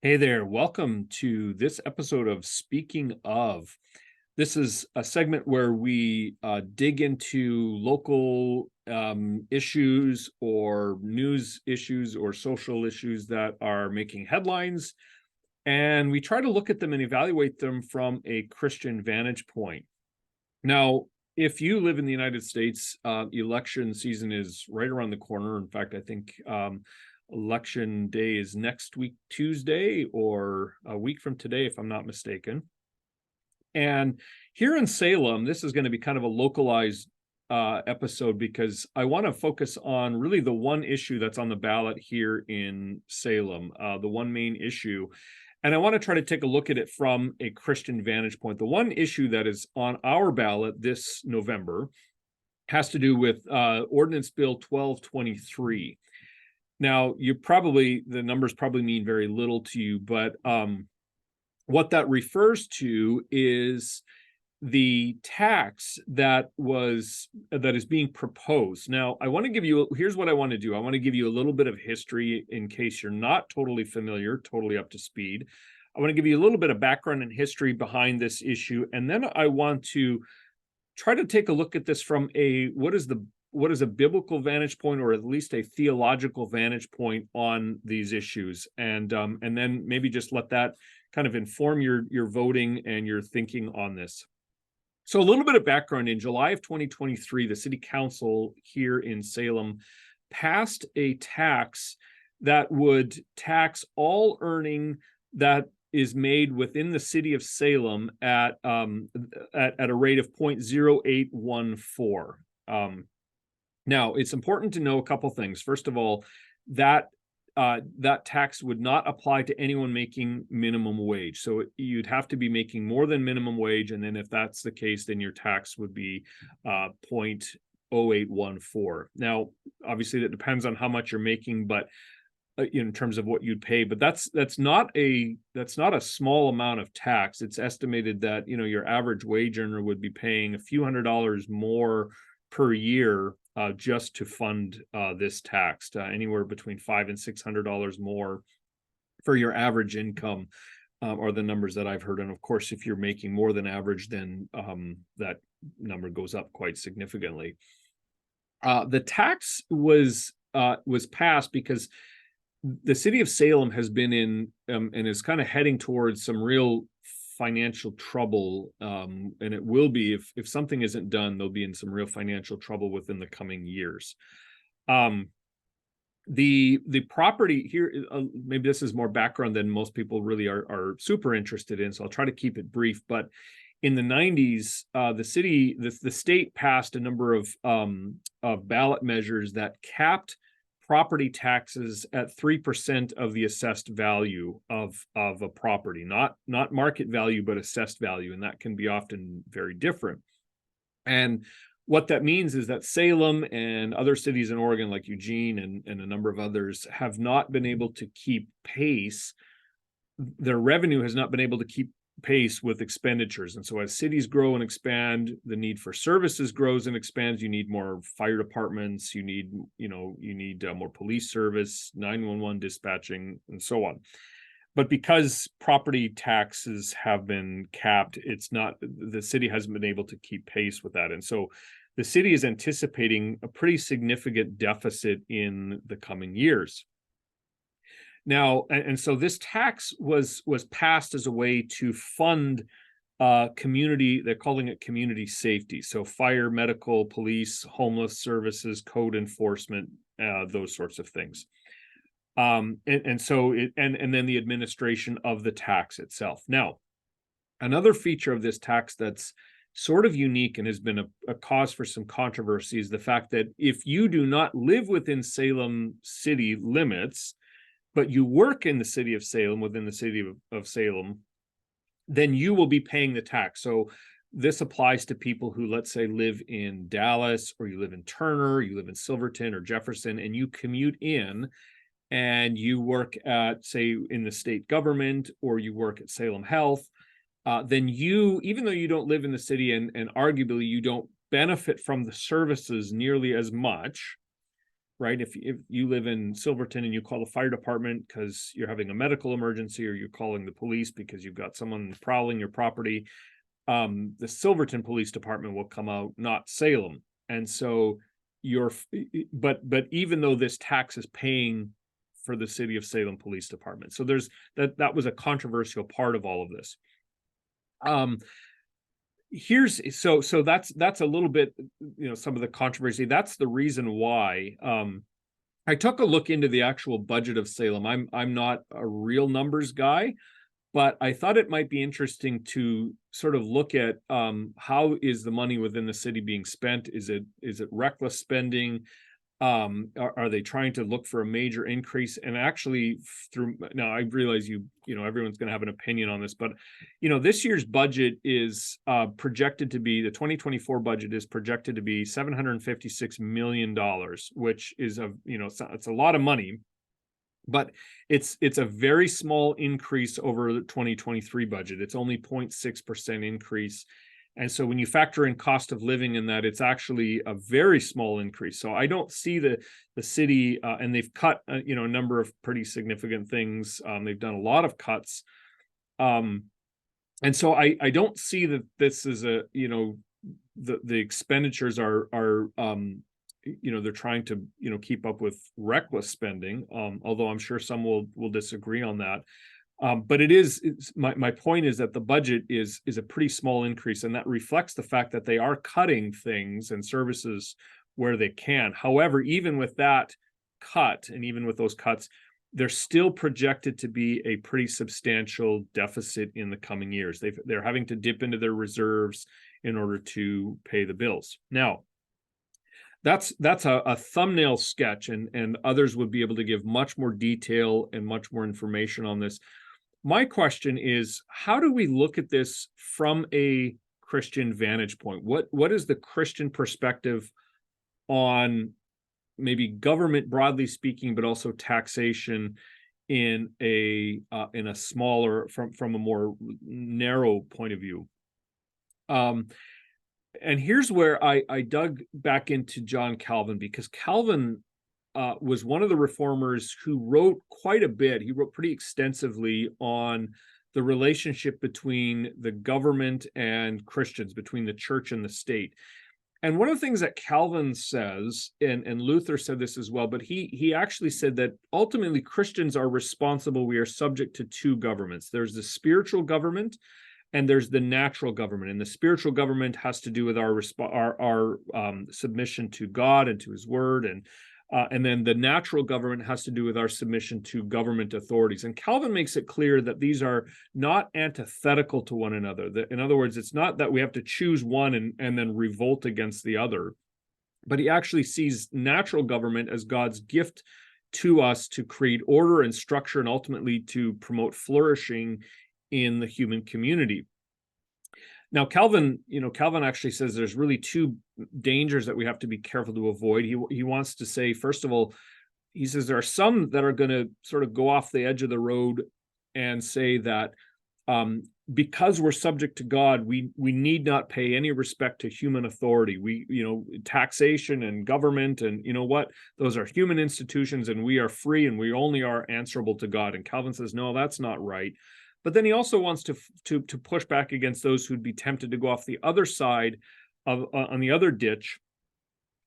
Hey there, welcome to this episode of Speaking of. This is a segment where we dig into local issues or news issues or social issues that are making headlines, and we try to look at them and evaluate them from a Christian vantage point. Now, if you live in the United States, election season is right around the corner. In fact, I think election day is next week, Tuesday, or a week from today, if I'm not mistaken. And here in Salem, this is going to be kind of a localized episode because I want to focus on really the one issue that's on the ballot here in Salem, the one main issue. And I want to try to take a look at it from a Christian vantage point. The one issue that is on our ballot this November has to do with Ordinance Bill 1223. Now, the numbers probably mean very little to you, but what that refers to is the tax that is being proposed. Now, here's what I want to do. I want to give you a little bit of history in case you're not totally familiar, totally up to speed. I want to give you a little bit of background and history behind this issue, and then I want to try to take a look at this from what is a biblical vantage point, or at least a theological vantage point on these issues, and then maybe just let that kind of inform your voting and your thinking on this. So a little bit of background. In July of 2023, the city council here in Salem passed a tax that would tax all earning that is made within the city of Salem at a rate of 0.0814. Now, it's important to know a couple things. First of all, that tax would not apply to anyone making minimum wage. So you'd have to be making more than minimum wage, and then if that's the case, then your tax would be 0.0814. Now, obviously, that depends on how much you're making, but in terms of what you'd pay. But that's not a small amount of tax. It's estimated that your average wage earner would be paying a few $100s more per year just to fund this tax, anywhere between $500 and $600 more for your average income, are the numbers that I've heard. And of course, if you're making more than average, then that number goes up quite significantly. The tax was passed because the city of Salem has been in and is kind of heading towards some real financial trouble, and it will be, if something isn't done, they'll be in some real financial trouble within the coming years. The property here, maybe this is more background than most people really are super interested in, so I'll try to keep it brief. But in the 90s, the state passed a number of ballot measures that capped property taxes at 3% of the assessed value of a property, not market value, but assessed value. And that can be often very different. And what that means is that Salem and other cities in Oregon, like Eugene and a number of others, have not been able to keep pace. Their revenue has not been able to keep pace with expenditures. And so as cities grow and expand, the need for services grows and expands. You need more fire departments, you need more police service, 911 dispatching, and so on. But because property taxes have been capped, the city hasn't been able to keep pace with that. And so the city is anticipating a pretty significant deficit in the coming years. Now, and so this tax was passed as a way to fund community. They're calling it community safety. So fire, medical, police, homeless services, code enforcement, those sorts of things. And then the administration of the tax itself. Now, another feature of this tax that's sort of unique and has been a cause for some controversy is the fact that if you do not live within Salem city limits, but you work in the city of Salem, within the city of Salem, then you will be paying the tax. So this applies to people who, let's say, live in Dallas, or you live in Turner, you live in Silverton or Jefferson, and you commute in and you work at, say, in the state government, or you work at Salem Health, then even though you don't live in the city and arguably you don't benefit from the services nearly as much, right? If you live in Silverton and you call the fire department because you're having a medical emergency, or you're calling the police because you've got someone prowling your property, the Silverton Police Department will come out, not Salem. And so but even though this tax is paying for the city of Salem Police Department, so there's that was a controversial part of all of this. So that's a little bit, some of the controversy. That's the reason why I took a look into the actual budget of Salem. I'm not a real numbers guy, but I thought it might be interesting to sort of look at how is the money within the city being spent? Is it reckless spending? Are they trying to look for a major increase? And actually, now I realize everyone's going to have an opinion on this, but this year's budget is projected to be, the 2024 budget is projected to be $756 million, which is it's a lot of money. But it's a very small increase over the 2023 budget. It's only 0.6% increase. And so when you factor in cost of living in that, it's actually a very small increase. So I don't see the city, and they've cut a number of pretty significant things. They've done a lot of cuts. And so I don't see that this is the expenditures are they're trying to keep up with reckless spending, although I'm sure some will disagree on that. But my point is that the budget is a pretty small increase, and that reflects the fact that they are cutting things and services where they can. However, even with that cut, and even with those cuts, they're still projected to be a pretty substantial deficit in the coming years. They're having to dip into their reserves in order to pay the bills. Now, that's a thumbnail sketch, and others would be able to give much more detail and much more information on this. My question is, how do we look at this from a Christian vantage point? What is the Christian perspective on maybe government broadly speaking, but also taxation in a smaller, from a more narrow point of view? And here's where I dug back into John Calvin, because Calvin was one of the reformers who wrote quite a bit. He wrote pretty extensively on the relationship between the government and Christians, between the church and the state. And one of the things that Calvin says, and Luther said this as well, but he actually said that ultimately Christians are responsible. We are subject to two governments. There's the spiritual government, and there's the natural government. And the spiritual government has to do with our submission to God and to His Word, and then the natural government has to do with our submission to government authorities. And Calvin makes it clear that these are not antithetical to one another. In other words, it's not that we have to choose one and then revolt against the other, but he actually sees natural government as God's gift to us to create order and structure, and ultimately to promote flourishing in the human community. Now, Calvin actually says there's really two dangers that we have to be careful to avoid. He wants to say, first of all, he says there are some that are going to sort of go off the edge of the road and say that because we're subject to God, we need not pay any respect to human authority. Taxation and government, and those are human institutions, and we are free, and we only are answerable to God. And Calvin says, no, that's not right. But then he also wants to push back against those who'd be tempted to go off the other side on the other ditch,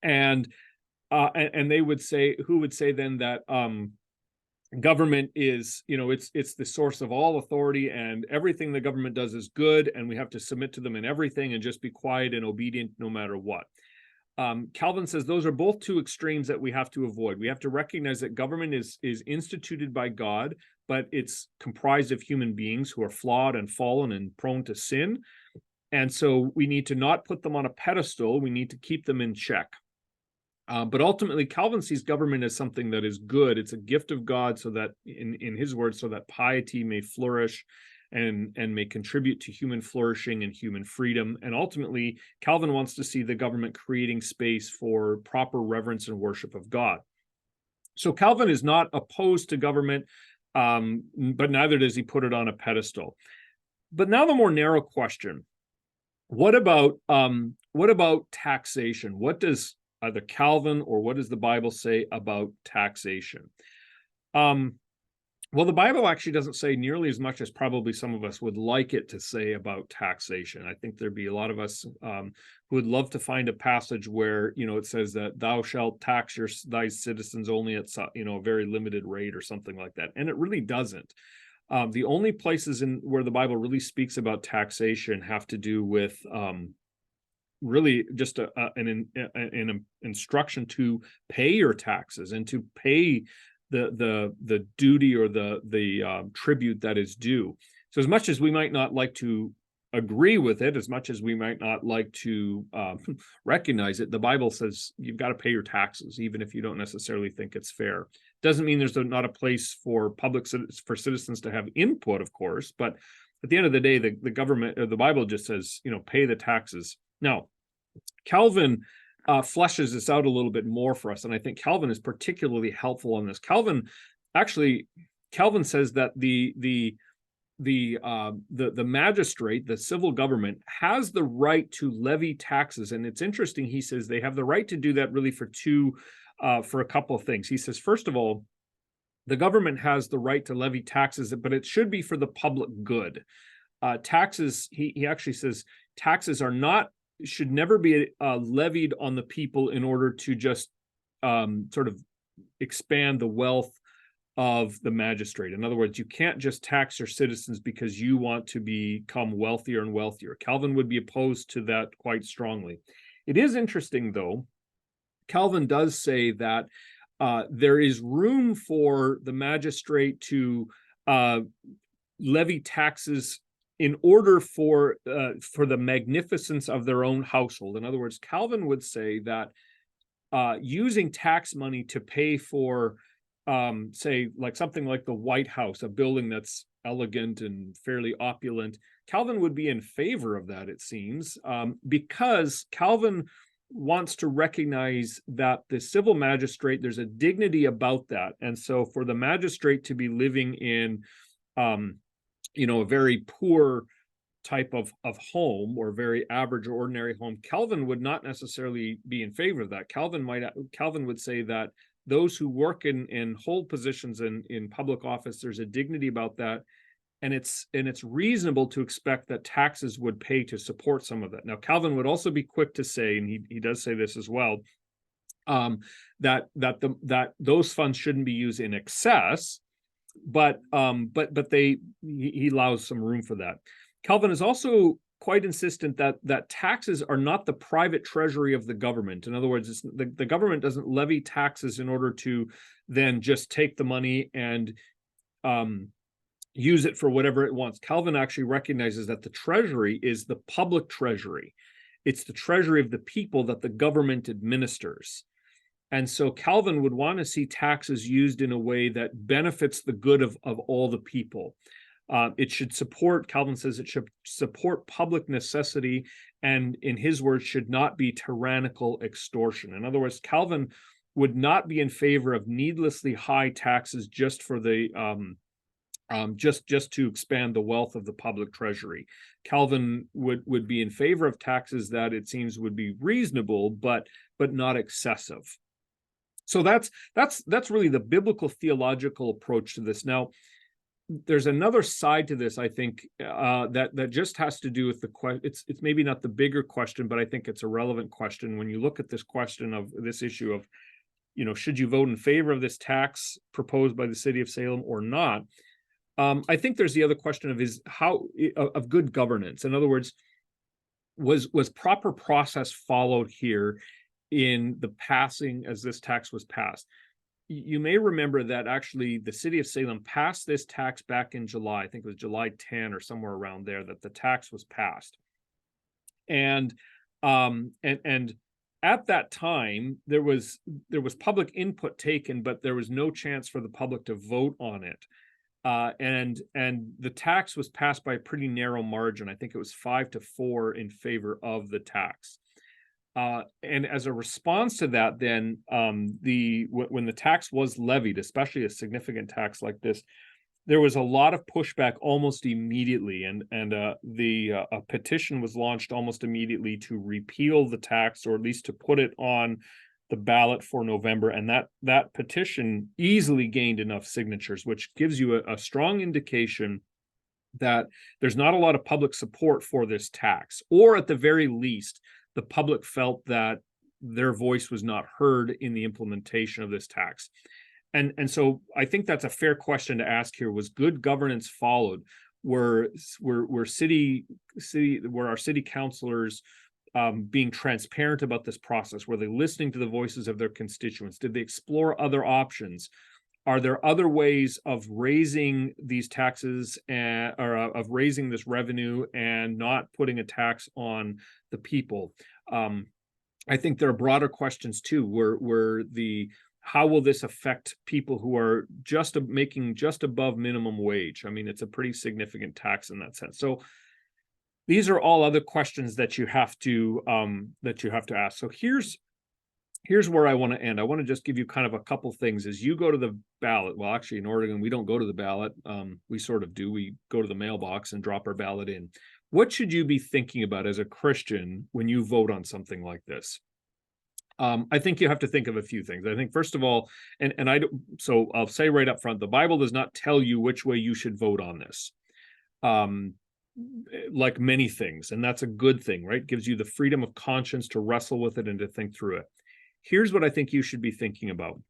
and they would say, then that government is, it's the source of all authority, and everything the government does is good, and we have to submit to them in everything and just be quiet and obedient no matter what. Calvin says those are both two extremes that we have to avoid. We have to recognize that government is instituted by God, but it's comprised of human beings who are flawed and fallen and prone to sin. And so we need to not put them on a pedestal. We need to keep them in check. But ultimately, Calvin sees government as something that is good. It's a gift of God, so that, in his words, so that piety may flourish and may contribute to human flourishing and human freedom. And ultimately, Calvin wants to see the government creating space for proper reverence and worship of God. So Calvin is not opposed to government, but neither does he put it on a pedestal. But now the more narrow question: what about taxation? What does either Calvin or what does the Bible say about taxation? Well, the Bible actually doesn't say nearly as much as probably some of us would like it to say about taxation. I think there'd be a lot of us who would love to find a passage where, it says that thou shalt tax thy citizens only at, a very limited rate or something like that. And it really doesn't. The only places where the Bible really speaks about taxation have to do with really just an instruction to pay your taxes and to pay the duty or the tribute that is due. So as much as we might not like to agree with it, as much as we might not like to recognize it, the Bible says you've got to pay your taxes, even if you don't necessarily think it's fair. Doesn't mean there's not a place for for citizens to have input, of course, but at the end of the day, the government or the Bible just says, pay the taxes. Now, Calvin fleshes this out a little bit more for us, and I think Calvin is particularly helpful on this. Calvin says that the magistrate, the civil government, has the right to levy taxes, and it's interesting. He says they have the right to do that really for a couple of things. He says, first of all, the government has the right to levy taxes, but it should be for the public good. Taxes, he actually says, taxes should never be levied on the people in order to just sort of expand the wealth of the magistrate. In other words, you can't just tax your citizens because you want to become wealthier and wealthier. Calvin would be opposed to that quite strongly. It is interesting, though. Calvin does say that there is room for the magistrate to levy taxes in order for the magnificence of their own household. In other words, Calvin would say that using tax money to pay for, say, like something like the White House, a building that's elegant and fairly opulent, Calvin would be in favor of that, it seems, because Calvin wants to recognize that the civil magistrate, there's a dignity about that. And so for the magistrate to be living in a very poor type of home or very average or ordinary home, Calvin would not necessarily be in favor of that. Calvin would say that those who work and hold positions in public office, there's a dignity about that, and it's reasonable to expect that taxes would pay to support some of that. Now, Calvin would also be quick to say, and he does say this as well, that those funds shouldn't be used in excess, but he allows some room for that. Calvin is also quite insistent that taxes are not the private treasury of the government. In other words, the government doesn't levy taxes in order to then just take the money and use it for whatever it wants. Calvin actually recognizes that the treasury is the public treasury. It's the treasury of the people that the government administers. And so Calvin would want to see taxes used in a way that benefits the good of all the people. It should support, Calvin says, it should support public necessity, and in his words, should not be tyrannical extortion. In other words, Calvin would not be in favor of needlessly high taxes just for the just to expand the wealth of the public treasury. Calvin would be in favor of taxes that it seems would be reasonable, but not excessive. So that's really the biblical theological approach to this. Now, there's another side to this, I think, that just has to do with the question. It's maybe not the bigger question, but I think it's a relevant question when you look at this question of this issue of, should you vote in favor of this tax proposed by the city of Salem or not? I think there's the other question of good governance. In other words, was proper process followed here in the passing as this tax was passed? You may remember that actually the city of Salem passed this tax back in July. I think it was July 10 or somewhere around there that the tax was passed. And at that time there was public input taken, but there was no chance for the public to vote on it. And the tax was passed by a pretty narrow margin. I think it was 5-4 in favor of the tax. And as a response to that, then when the tax was levied, especially a significant tax like this, there was a lot of pushback almost immediately, and a petition was launched almost immediately to repeal the tax, or at least to put it on the ballot for November, and that petition easily gained enough signatures, which gives you a strong indication that there's not a lot of public support for this tax, or at the very least, the public felt that their voice was not heard in the implementation of this tax. And so I think that's a fair question to ask here. Was good governance followed? Were our city councilors being transparent about this process? Were they listening to the voices of their constituents? Did they explore other options? Are there other ways of raising these taxes or of raising this revenue and not putting a tax on the people? I think there are broader questions too, where how will this affect people who are making just above minimum wage? I mean, it's a pretty significant tax in that sense. So these are all other questions that you have to ask. So here's where I want to end. I want to just give you kind of a couple things as you go to the ballot. Well, actually, in Oregon, we don't go to the ballot. We sort of do. We go to the mailbox and drop our ballot in. What should you be thinking about as a Christian when you vote on something like this? I think you have to think of a few things. I think, first of all, so I'll say right up front, the Bible does not tell you which way you should vote on this. Like many things, and that's a good thing, right? It gives you the freedom of conscience to wrestle with it and to think through it. Here's what I think you should be thinking about.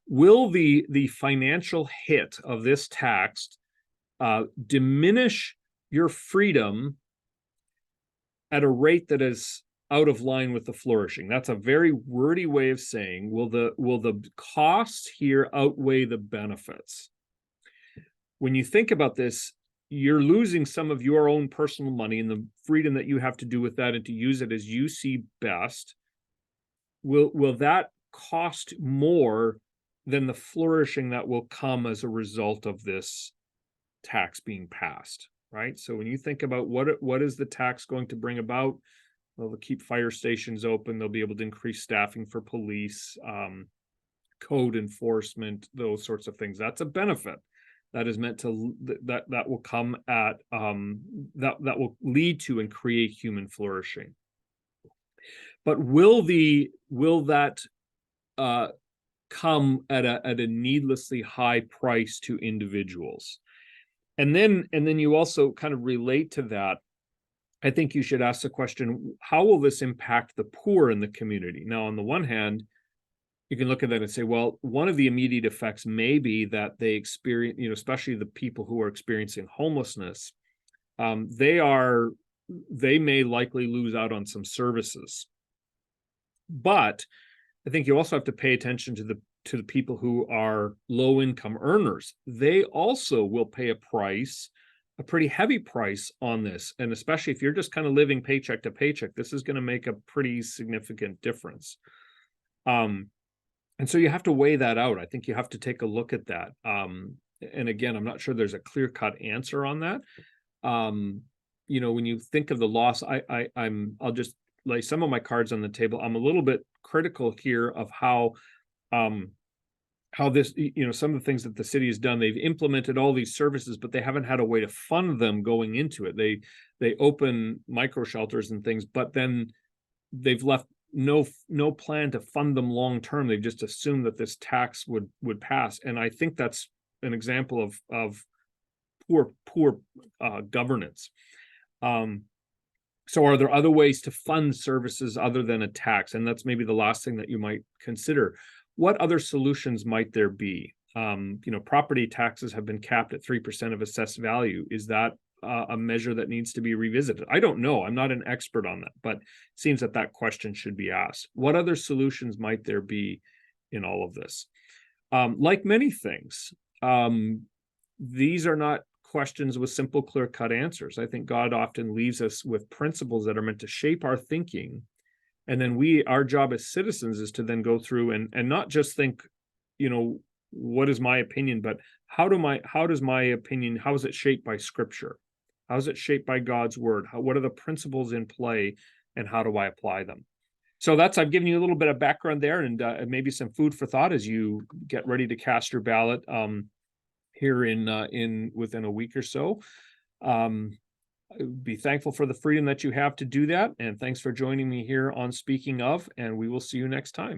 Will the financial hit of this tax diminish your freedom at a rate that is out of line with the flourishing? That's a very wordy way of saying, will the costs here outweigh the benefits? When you think about this, you're losing some of your own personal money and the freedom that you have to do with that and to use it as you see best. Will that cost more than the flourishing that will come as a result of this tax being passed, right? So when you think about what is the tax going to bring about, well, they'll keep fire stations open. They'll be able to increase staffing for police, code enforcement, those sorts of things. That's a benefit that is meant to that will come at that will lead to and create human flourishing. But will that come at a needlessly high price to individuals? And then you also kind of relate to that. I think you should ask the question, how will this impact the poor in the community? Now, on the one hand, you can look at that and say, well, one of the immediate effects may be that they experience, especially the people who are experiencing homelessness, they may likely lose out on some services. But I think you also have to pay attention to the people who are low income earners. They also will pay a pretty heavy price on this. And especially if you're just kind of living paycheck to paycheck, this is going to make a pretty significant difference. And so you have to weigh that out. I think you have to take a look at that. And again, I'm not sure there's a clear-cut answer on that. When you think of the loss, I'll just lay some of my cards on the table. I'm a little bit critical here of how this, some of the things that the city has done. They've implemented all these services, but they haven't had a way to fund them going into it. They open micro shelters and things, but then they've left no plan to fund them long term. They've just assumed that this tax would pass, and I think that's an example of poor governance. So are there other ways to fund services other than a tax? And that's maybe the last thing that you might consider. What other solutions might there be? Property taxes have been capped at 3% of assessed value. Is that a measure that needs to be revisited? I don't know. I'm not an expert on that, but it seems that question should be asked. What other solutions might there be in all of this? Like many things, these are not questions with simple, clear-cut answers. I think God often leaves us with principles that are meant to shape our thinking. And then our job as citizens is to then go through and not just think, what is my opinion, but how is my opinion, how is it shaped by Scripture? How is it shaped by God's word? What are the principles in play, and how do I apply them? So I've given you a little bit of background there, and maybe some food for thought as you get ready to cast your ballot here within a week or so. be thankful for the freedom that you have to do that. And thanks for joining me here on Speaking of, and we will see you next time.